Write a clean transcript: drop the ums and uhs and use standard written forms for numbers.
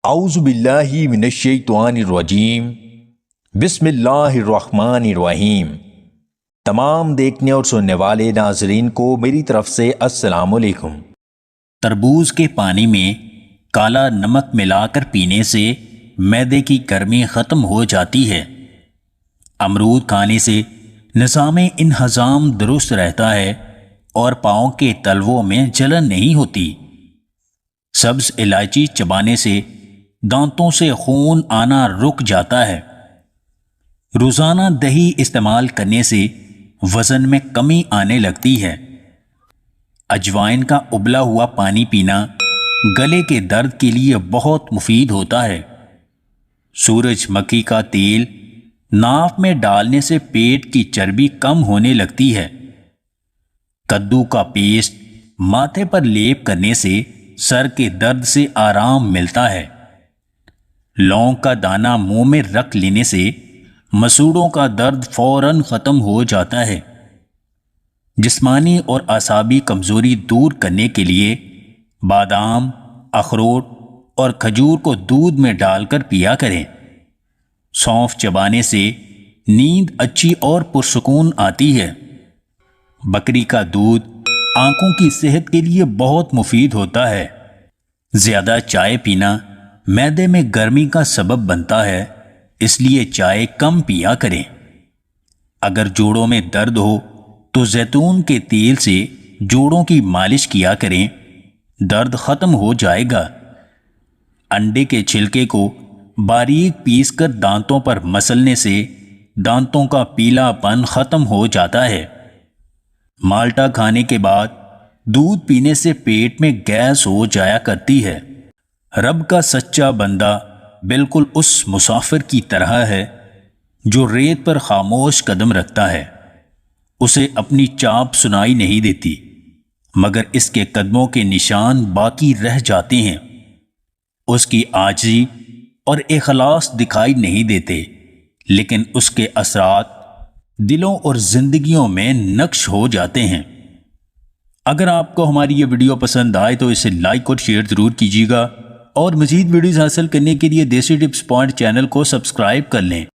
اعوذ باللہ من الشیطان الرجیم بسم اللہ الرحمن الرحیم۔ تمام دیکھنے اور سننے والے ناظرین کو میری طرف سے السلام علیکم۔ تربوز کے پانی میں کالا نمک ملا کر پینے سے معدے کی گرمی ختم ہو جاتی ہے۔ امرود کھانے سے نظام انہضام درست رہتا ہے اور پاؤں کے تلووں میں جلن نہیں ہوتی۔ سبز الائچی چبانے سے دانتوں سے خون آنا رک جاتا ہے۔ روزانہ دہی استعمال کرنے سے وزن میں کمی آنے لگتی ہے۔ اجوائن کا ابلا ہوا پانی پینا گلے کے درد کے لیے بہت مفید ہوتا ہے۔ سورج مکھی کا تیل ناف میں ڈالنے سے پیٹ کی چربی کم ہونے لگتی ہے۔ کدو کا پیسٹ ماتھے پر لیپ کرنے سے سر کے درد سے آرام ملتا ہے۔ لونگ کا دانہ منہ میں رکھ لینے سے مسوڑوں کا درد فوراً ختم ہو جاتا ہے۔ جسمانی اور اعصابی کمزوری دور کرنے کے لیے بادام، اخروٹ اور کھجور کو دودھ میں ڈال کر پیا کریں۔ سونف چبانے سے نیند اچھی اور پرسکون آتی ہے۔ بکری کا دودھ آنکھوں کی صحت کے لیے بہت مفید ہوتا ہے۔ زیادہ چائے پینا معدے میں گرمی کا سبب بنتا ہے، اس لیے چائے کم پیا کریں۔ اگر جوڑوں میں درد ہو تو زیتون کے تیل سے جوڑوں کی مالش کیا کریں، درد ختم ہو جائے گا۔ انڈے کے چھلکے کو باریک پیس کر دانتوں پر مسلنے سے دانتوں کا پیلا پن ختم ہو جاتا ہے۔ مالٹا کھانے کے بعد دودھ پینے سے پیٹ میں گیس ہو جایا کرتی ہے۔ رب کا سچا بندہ بالکل اس مسافر کی طرح ہے جو ریت پر خاموش قدم رکھتا ہے۔ اسے اپنی چاپ سنائی نہیں دیتی، مگر اس کے قدموں کے نشان باقی رہ جاتے ہیں۔ اس کی عاجزی اور اخلاص دکھائی نہیں دیتے، لیکن اس کے اثرات دلوں اور زندگیوں میں نقش ہو جاتے ہیں۔ اگر آپ کو ہماری یہ ویڈیو پسند آئے تو اسے لائک اور شیئر ضرور کیجیے گا، اور مزید ویڈیوز حاصل کرنے کے لیے دیسی ٹپس پوائنٹ چینل کو سبسکرائب کر لیں۔